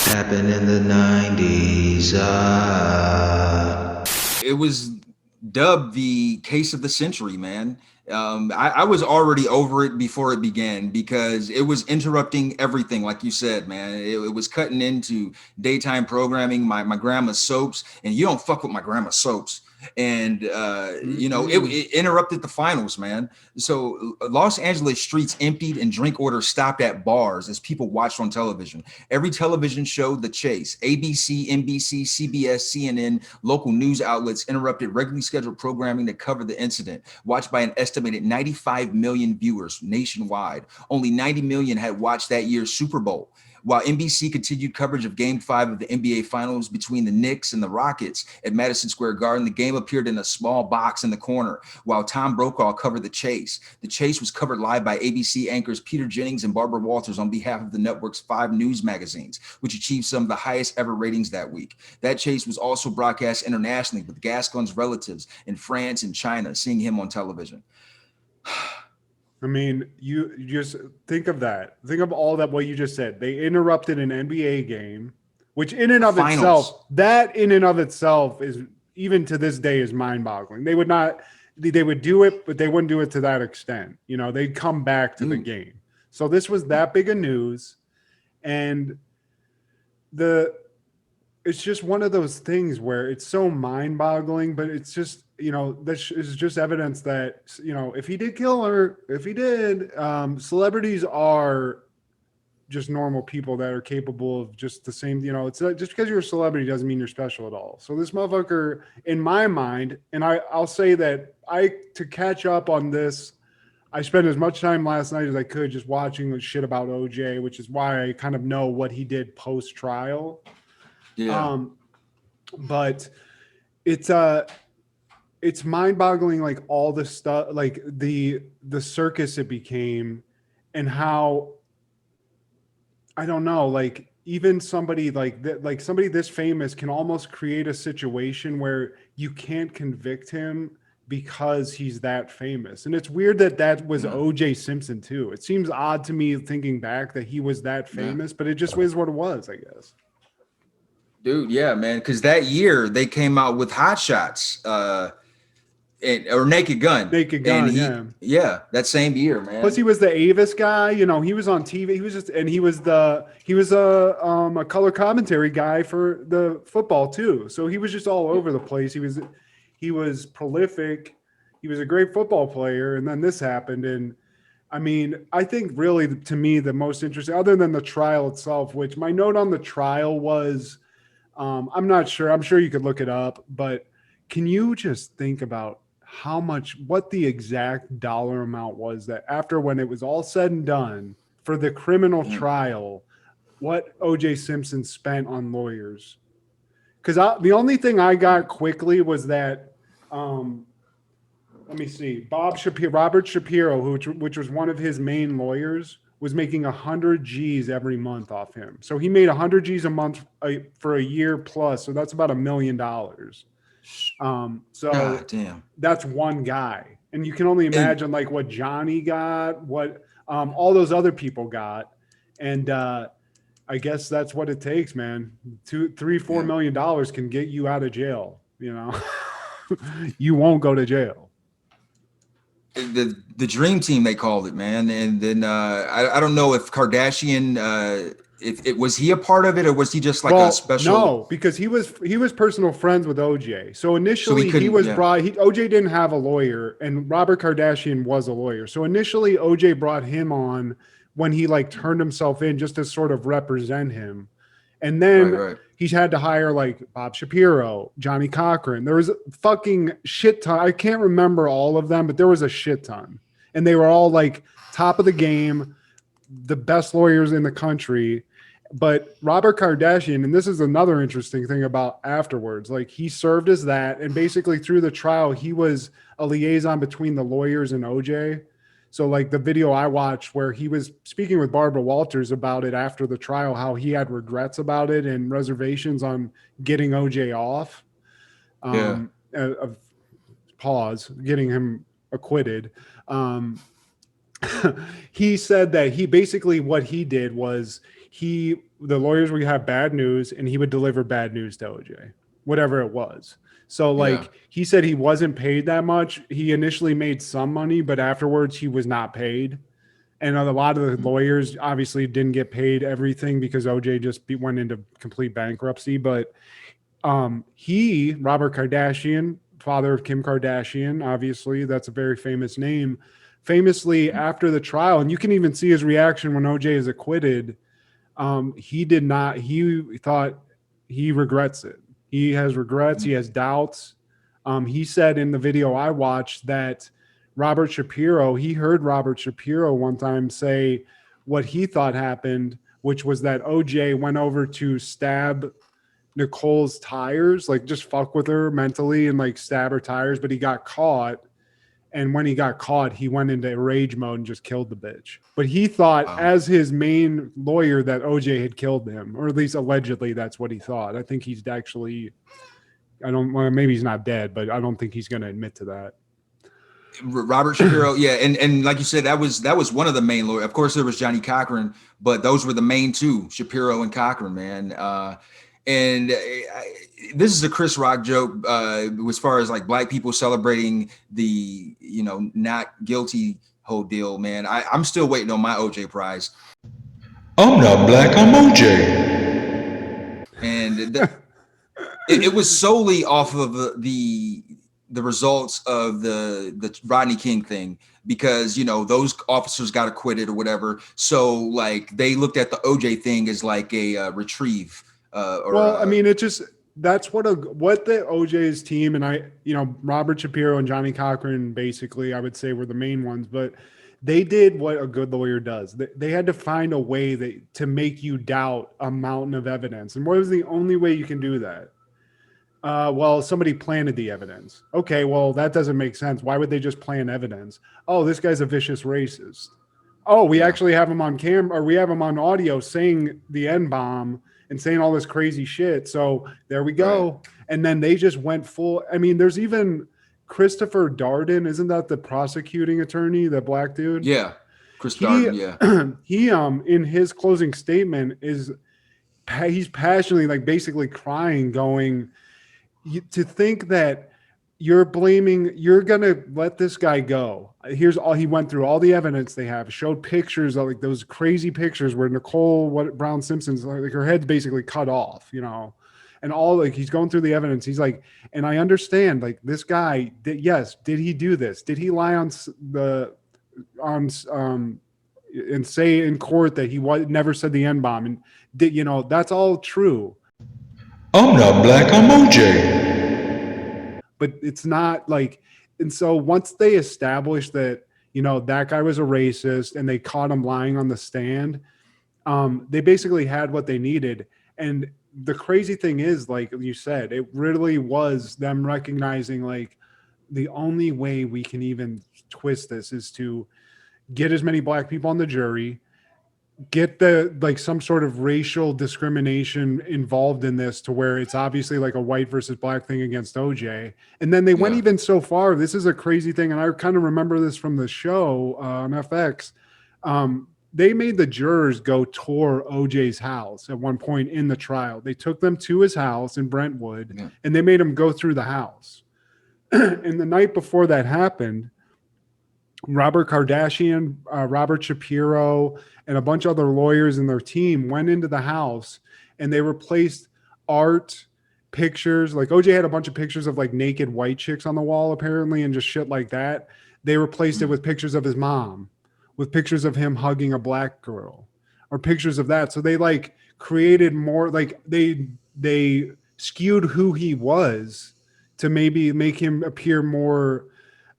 Happened in the 90's. It was dubbed the case of the century, man. I was already over it before it began because it was interrupting everything, like you said, man. It was cutting into daytime programming, my grandma's soaps, and you don't fuck with my grandma's soaps. And it interrupted the finals, man. So Los Angeles streets emptied and drink orders stopped at bars as people watched on television. Every television show, The Chase, ABC, NBC, CBS, CNN, local news outlets interrupted regularly scheduled programming to cover the incident, watched by an estimated 95 million viewers nationwide. Only 90 million had watched that year's Super Bowl. While NBC continued coverage of Game 5 of the NBA Finals between the Knicks and the Rockets at Madison Square Garden, the game appeared in a small box in the corner, while Tom Brokaw covered The Chase. The Chase was covered live by ABC anchors Peter Jennings and Barbara Walters on behalf of the network's 5 news magazines, which achieved some of the highest ever ratings that week. That Chase was also broadcast internationally, with Gascon's relatives in France and China seeing him on television. I mean, you just think of that. Think of all that what you just said. They interrupted an NBA game, which in and of itself, that in and of itself is even to this day is mind-boggling. They would do it, but they wouldn't do it to that extent. You know, they'd come back to the game. So this was that big of news, and it's just one of those things where it's so mind-boggling, but it's just, this is just evidence that, if he did kill her, celebrities are just normal people that are capable of just the same, it's just because you're a celebrity doesn't mean you're special at all. So this motherfucker, in my mind, and I'll say that to catch up on this, I spent as much time last night as I could just watching the shit about OJ, which is why I kind of know what he did post-trial. Yeah. But it's mind-boggling, like all the stuff, like the circus it became, and how, I don't know, like even somebody like that, like somebody this famous can almost create a situation where you can't convict him because he's that famous. And it's weird that was OJ Simpson too. It seems odd to me thinking back that he was that famous, but it just was what it was, I guess. Dude, yeah, man. Because that year they came out with Hot Shots, or Naked Gun. Yeah, that same year, man. Plus, he was the Avis guy. He was on TV. He was a color commentary guy for the football too. So he was just all over the place. He was prolific. He was a great football player, and then this happened. And I mean, I think really to me the most interesting, other than the trial itself, which my note on the trial was. I'm not sure. I'm sure you could look it up, but can you just think about what the exact dollar amount was that after when it was all said and done for the criminal trial, what OJ Simpson spent on lawyers? Because the only thing I got quickly was that, let me see, Robert Shapiro, which was one of his main lawyers, was making 100 G's every month off him. So he made 100 G's a month for a year plus. So that's about $1 million. So God damn. That's one guy. And you can only imagine like what Johnny got, what all those other people got. And I guess that's what it takes, man. $4 million can get you out of jail. You won't go to jail. The dream team, they called it, man. And then I don't know if Kardashian, if it was he a part of it, or was he just like a special? No, because he was personal friends with OJ. So initially he was brought. OJ didn't have a lawyer, and Robert Kardashian was a lawyer. So initially OJ brought him on when he like turned himself in just to sort of represent him, and then he's had to hire like Bob Shapiro, Johnny Cochran. There was a fucking shit ton. I can't remember all of them, but there was a shit ton. And they were all like top of the game, the best lawyers in the country. But Robert Kardashian, and this is another interesting thing about afterwards, like he served as that. And basically through the trial, he was a liaison between the lawyers and OJ. So like the video I watched where he was speaking with Barbara Walters about it after the trial, how he had regrets about it and reservations on getting OJ off. Getting him acquitted. He said that he basically what he did was the lawyers would have bad news and he would deliver bad news to OJ, whatever it was. So like he said he wasn't paid that much. He initially made some money, but afterwards he was not paid. And a lot of the lawyers obviously didn't get paid everything because OJ just went into complete bankruptcy. But Robert Kardashian, father of Kim Kardashian, obviously that's a very famous name, famously after the trial, and you can even see his reaction when OJ is acquitted. He thought he regrets it. He has regrets. He has doubts. He said in the video I watched that he heard Robert Shapiro one time say what he thought happened, which was that OJ went over to stab Nicole's tires, like just fuck with her mentally and like stab her tires, but he got caught. And when he got caught, he went into rage mode and just killed the bitch. But he thought, as his main lawyer, that OJ had killed him, or at least allegedly that's what he thought. I think he's actually, maybe he's not dead, but I don't think he's going to admit to that. Robert Shapiro, yeah, and like you said, that was one of the main lawyers. Of course, there was Johnny Cochran, but those were the main two, Shapiro and Cochran, man. And this is a Chris Rock joke as far as like black people celebrating the, not guilty whole deal, man. I'm still waiting on my OJ prize. I'm not black, I'm OJ. And it was solely off of the results of the Rodney King thing, because those officers got acquitted or whatever. So like they looked at the OJ thing as like a retrieve. That's what the OJ's team and Robert Shapiro and Johnny Cochran basically I would say were the main ones, but they did what a good lawyer does. They had to find a way to make you doubt a mountain of evidence. And what was the only way you can do that? Somebody planted the evidence. Okay, well, that doesn't make sense. Why would they just plant evidence? Oh, this guy's a vicious racist. Oh, we actually have him on camera, or we have him on audio saying the N-bomb and saying all this crazy shit. So there we go. Right. And then they just went full. I mean, there's even Christopher Darden. Isn't that the prosecuting attorney, the black dude? Yeah. Chris Darden, yeah. He, in his closing statement he's passionately, like basically crying, going, to think that you're going to let this guy go. Here's all he went through, all the evidence they have, showed pictures of like those crazy pictures where Nicole Brown Simpson's like her head's basically cut off, and all like he's going through the evidence. He's like, and I understand like this guy did he do this? Did he lie and say in court that he never said the N-bomb? And that's all true. I'm not black, I'm OJ. But it's not like, and so once they established that, that guy was a racist and they caught him lying on the stand, they basically had what they needed. And the crazy thing is, like you said, it really was them recognizing like the only way we can even twist this is to get as many black people on the jury, get some sort of racial discrimination involved in this to where it's obviously like a white versus black thing against OJ. And then they went even so far. This is a crazy thing. And I kind of remember this from the show on FX. They made the jurors go tour OJ's house at one point in the trial. They took them to his house in Brentwood and they made him go through the house. And the night before that happened, Robert Kardashian, Robert Shapiro, and a bunch of other lawyers and their team went into the house and they replaced art, pictures. Like OJ had a bunch of pictures of like naked white chicks on the wall apparently and just shit like that. They replaced it with pictures of his mom, with pictures of him hugging a black girl or pictures of that. So they like created more, like they skewed who he was to maybe make him appear more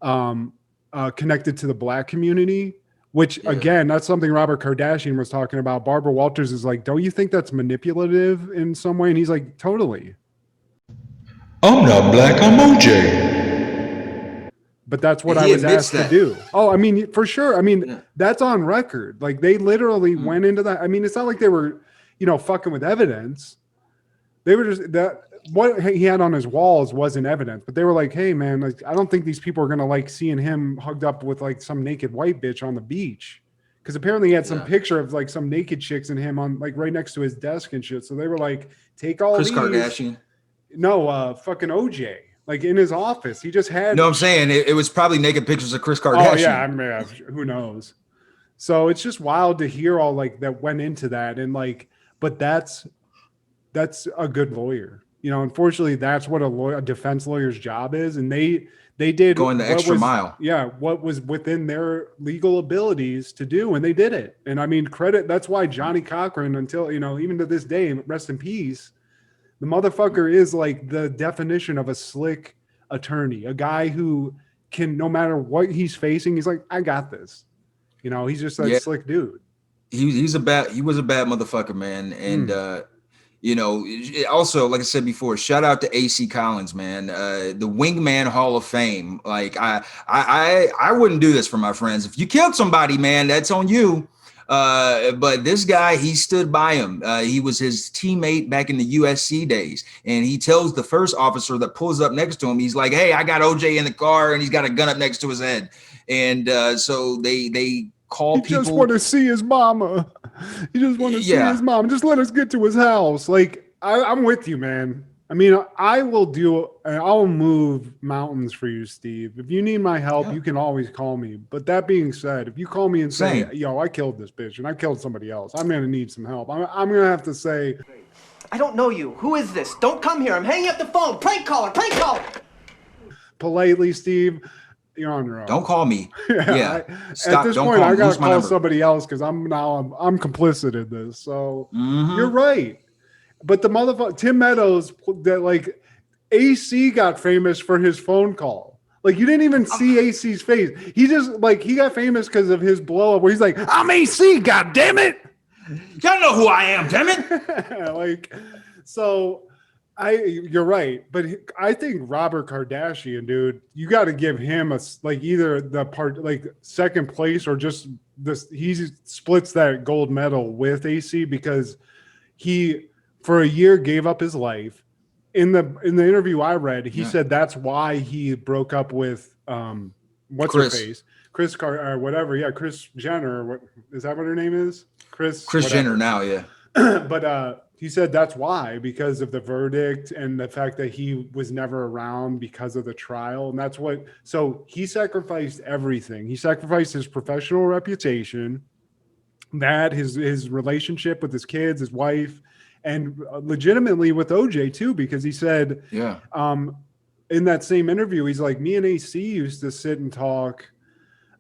connected to the black community, which again, that's something Robert Kardashian was talking about. Barbara Walters is like, don't you think that's manipulative in some way? And he's like, totally. I'm not black, I'm OJ. But that's what I was asked to do. Oh, I mean, for sure. I mean, that's on record. Like they literally went into that. I mean, it's not like they were, fucking with evidence. They were just that. What he had on his walls wasn't evidence, but they were like, hey man, like, I don't think these people are going to like seeing him hugged up with like some naked white bitch on the beach. because apparently he had some picture of like some naked chicks and him on like right next to his desk and shit. So they were like, take all Chris these. Kardashian. No, fucking OJ. Like in his office, he just had. No, I'm saying it was probably naked pictures of Chris Kardashian. Oh yeah, I mean, who knows? So it's just wild to hear all like that went into that, and like, but that's a good lawyer. You know, unfortunately, that's what a defense lawyer's job is, and they did going the extra mile. Yeah, what was within their legal abilities to do, and they did it. And I mean, credit. That's why Johnny Cochran, until even to this day, rest in peace. The motherfucker is like the definition of a slick attorney, a guy who can, no matter what he's facing, he's like, I got this. You know, he's just that slick dude. He was a bad motherfucker, man. And also, like I said before, shout out to AC Collins, man. The Wingman Hall of Fame. Like I wouldn't do this for my friends. If you killed somebody, man, that's on you. But this guy, he stood by him. He was his teammate back in the USC days. And he tells the first officer that pulls up next to him, he's like, hey, I got OJ in the car and he's got a gun up next to his head. And so they call people. He just want to see his mama. He just want to see his mom. Just let us get to his house. Like, I'm with you, man. I mean, I'll move mountains for you, Steve. If you need my help, you can always call me. But that being said, if you call me and say, yo, I killed this bitch and I killed somebody else, I'm going to need some help. I'm going to have to say, I don't know you. Who is this? Don't come here. I'm hanging up the phone. Prank caller. Politely, Steve, you're on your own. Don't call me. Stop. At this point, I got to call somebody else because I'm complicit in this. So you're right. But the motherfucker, Tim Meadows, that like AC got famous for his phone call. Like you didn't even see AC's face. He just like he got famous because of his blow up where he's like, I'm AC, god damn it. Y'all know who I am, damn it. Like, so you're right. But I think Robert Kardashian, dude, you got to give him either the part like second place or just this. He splits that gold medal with AC because he, for a year, gave up his life. In the interview I read, he said that's why he broke up with what's her face, Kris Jenner. What is that? What her name is? Kris Jenner now, yeah. But he said that's why, because of the verdict and the fact that he was never around because of the trial, and that's what. So he sacrificed everything. He sacrificed his professional reputation, that his relationship with his kids, his wife. And legitimately with OJ too, because he said, in that same interview, he's like, me and AC used to sit and talk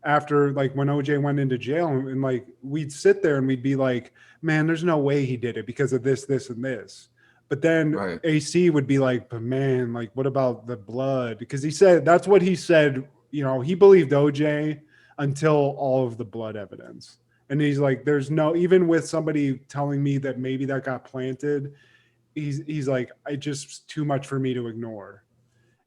after, like, when OJ went into jail, and like we'd sit there and we'd be like, man, there's no way he did it because of this, and this. But then AC would be like, but man, like, what about the blood? Because he said that's what he said. You know, he believed OJ until all of the blood evidence. And he's like, there's no, even with somebody telling me that maybe that got planted, he's like, it's just too much for me to ignore.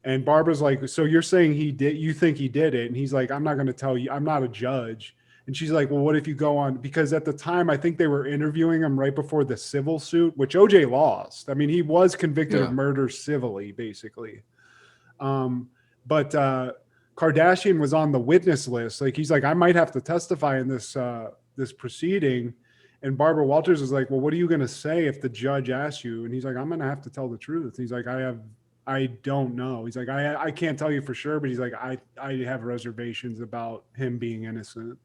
And Barbara's like, so you're saying you think he did it? And he's like, I'm not going to tell you. I'm not a judge. And she's like, well, what if you go on? Because at the time, I think they were interviewing him right before the civil suit, which OJ lost. I mean, he was convicted of murder civilly, basically. But Kardashian was on the witness list. Like, he's like, I might have to testify in this proceeding. And Barbara Walters is like, well, what are you going to say if the judge asks you? And he's like, I'm going to have to tell the truth. He's like, I don't know. He's like, I can't tell you for sure, but he's like, I have reservations about him being innocent.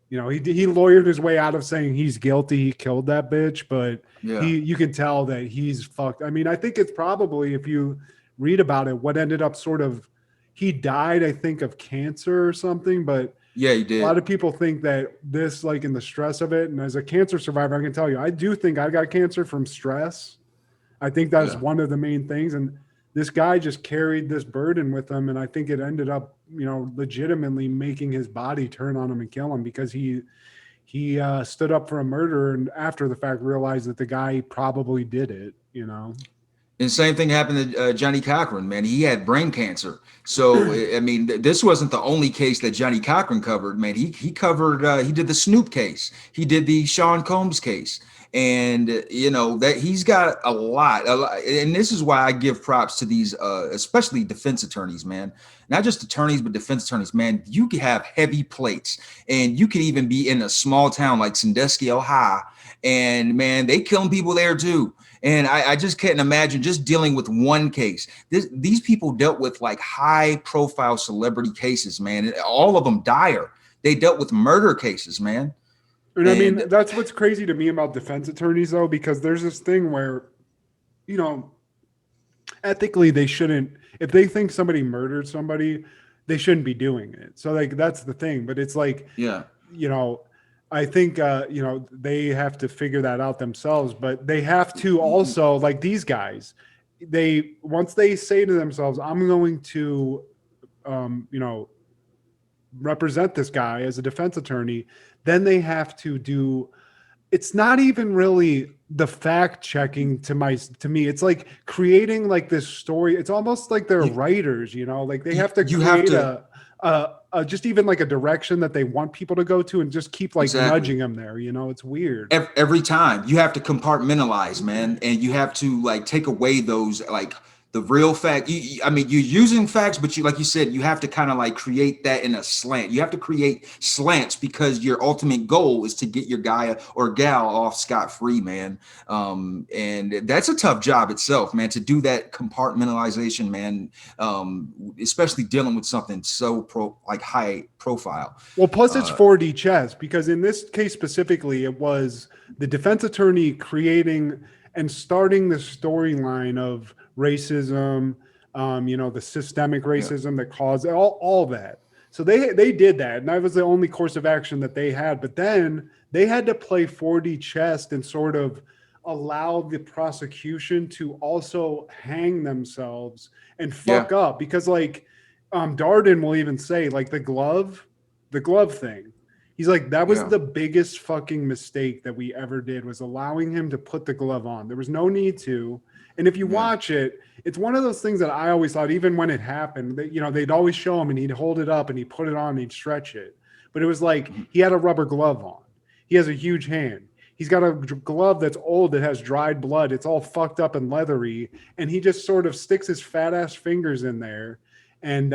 You know, he lawyered his way out of saying he's guilty. He killed that bitch, but you can tell that he's fucked. I mean, I think it's probably, if you read about it, what ended up he died, I think, of cancer or something, but yeah, he did. A lot of people think that this, like, in the stress of it, and as a cancer survivor, I can tell you, I do think I got cancer from stress. I think that's one of the main things. And this guy just carried this burden with him. And I think it ended up, legitimately making his body turn on him and kill him, because he stood up for a murderer and after the fact realized that the guy probably did it, And same thing happened to Johnny Cochran, man. He had brain cancer. So, I mean, this wasn't the only case that Johnny Cochran covered, man. He covered, he did the Snoop case. He did the Sean Combs case. And that he's got a lot, and this is why I give props to these especially defense attorneys, man. Not just attorneys, but defense attorneys, man. You can have heavy plates, and you can even be in a small town like Sandusky, Ohio, and man, they killing people there too. And I just can't imagine just dealing with one case. These people dealt with like high profile celebrity cases, man. All of them dire. They dealt with murder cases, man. And I mean, that's what's crazy to me about defense attorneys, though, because there's this thing where, ethically they shouldn't, if they think somebody murdered somebody, they shouldn't be doing it. So like, that's the thing. But it's like, I think, they have to figure that out themselves, but they have to also, like these guys, once they say to themselves, I'm going to, represent this guy as a defense attorney, then they have to do, it's not even really the fact checking to me. It's like creating like this story. It's almost like they're writers, like they have to create just even like a direction that they want people to go to and just keep like nudging them there. It's weird. Every time you have to compartmentalize, man. And you have to like take away those, like the real fact. I mean, you're using facts, but like you said, you have to kind of like create that in a slant. You have to create slants because your ultimate goal is to get your guy or gal off scot-free, man. And that's a tough job itself, man, to do that compartmentalization, man. Especially dealing with something so high profile. Well, plus it's 4D chess, because in this case specifically, it was the defense attorney creating and starting the storyline of racism, the systemic racism that caused all that. So they did that, and that was the only course of action that they had. But then they had to play 4D chess and sort of allow the prosecution to also hang themselves and fuck up, because like Darden will even say like the glove thing. He's like, that was the biggest fucking mistake that we ever did, was allowing him to put the glove on. There was no need to. And if you watch it, it's one of those things that I always thought, even when it happened, that, they'd always show him and he'd hold it up and he'd put it on and he'd stretch it. But it was like, he had a rubber glove on. He has a huge hand. He's got a glove that's old, that has dried blood. It's all fucked up and leathery. And he just sort of sticks his fat ass fingers in there. And,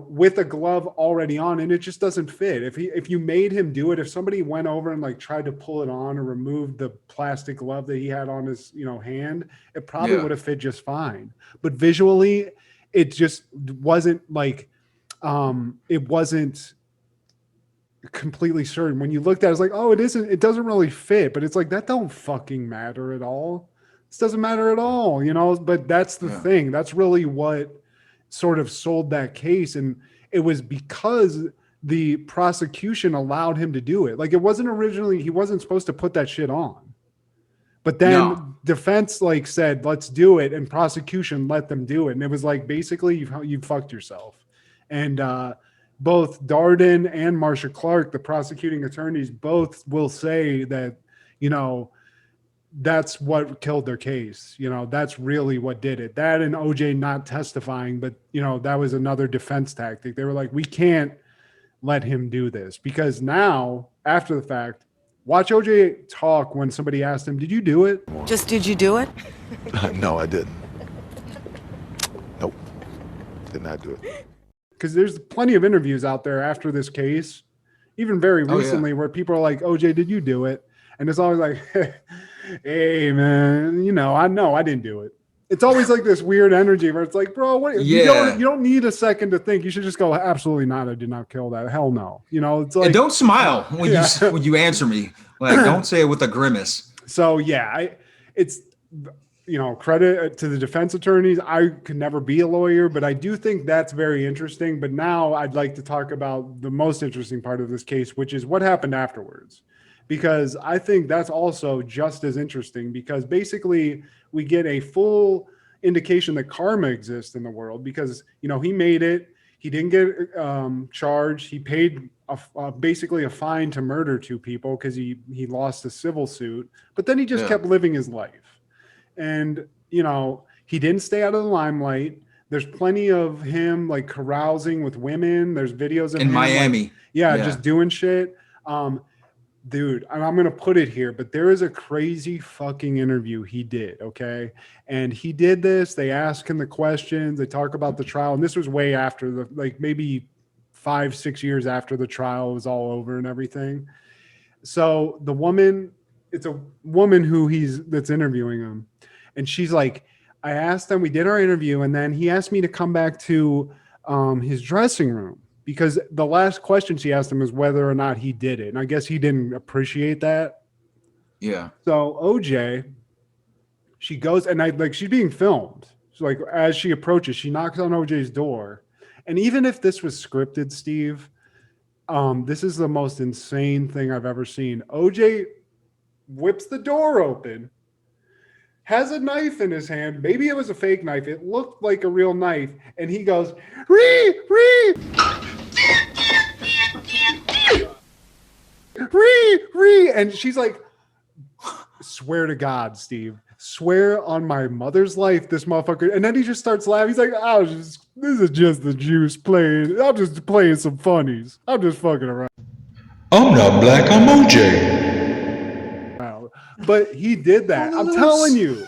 with a glove already on, and it just doesn't fit. If you made him do it, if somebody went over and like tried to pull it on or remove the plastic glove that he had on his, hand, it probably would have fit just fine. But visually, it just wasn't like, it wasn't completely certain. When you looked at it, it's like, oh, it doesn't really fit, but it's like, that don't fucking matter at all. This doesn't matter at all, but that's the thing. That's really what sort of sold that case. And it was because the prosecution allowed him to do it. Like, it wasn't originally, he wasn't supposed to put that shit on, but then defense like said, let's do it. And prosecution let them do it. And it was like, basically you fucked yourself. And, both Darden and Marsha Clark, the prosecuting attorneys, both will say that, that's what killed their case. That's really what did it. That and OJ not testifying, but that was another defense tactic. They were like, we can't let him do this, because now after the fact, watch OJ talk when somebody asked him, did you do it? Did you do it? No, I didn't. Nope. Did not do it. Because there's plenty of interviews out there after this case, even very recently, where people are like, OJ, did you do it? And it's always like, hey, man, I know I didn't do it. It's always like this weird energy where it's like, bro, what? You don't need a second to think. You should just go, absolutely not. I did not kill that. Hell no. It's like, and don't smile when you answer me. Like, don't say it with a grimace. So it's credit to the defense attorneys. I could never be a lawyer, but I do think that's very interesting. But now I'd like to talk about the most interesting part of this case, which is what happened afterwards. Because I think that's also just as interesting, because basically we get a full indication that karma exists in the world, because, he made it. He didn't get charged. He paid basically a fine to murder two people because he lost a civil suit. But then he just kept living his life. And, he didn't stay out of the limelight. There's plenty of him like carousing with women. There's videos of in him Miami. just doing shit. Dude, and I'm gonna put it here, but there is a crazy fucking interview he did, okay? And he did this. They ask him the questions. They talk about the trial, and this was way after the, like, maybe 5-6 years after the trial was all over and everything. So the woman, it's a woman that's interviewing him, and she's like, I asked him, we did our interview, and then he asked me to come back to his dressing room, because the last question she asked him was whether or not he did it. And I guess he didn't appreciate that. Yeah. So OJ, she goes, and she's being filmed. So like, as she approaches, she knocks on OJ's door. And even if this was scripted, Steve, this is the most insane thing I've ever seen. OJ whips the door open, has a knife in his hand. Maybe it was a fake knife. It looked like a real knife. And he goes, Ree! And she's like, swear to God, Steve. Swear on my mother's life, this motherfucker. And then he just starts laughing. He's like, this is just the juice playing. I'm just playing some funnies. I'm just fucking around. I'm not black, I'm OJ. But he did that. I'm telling you.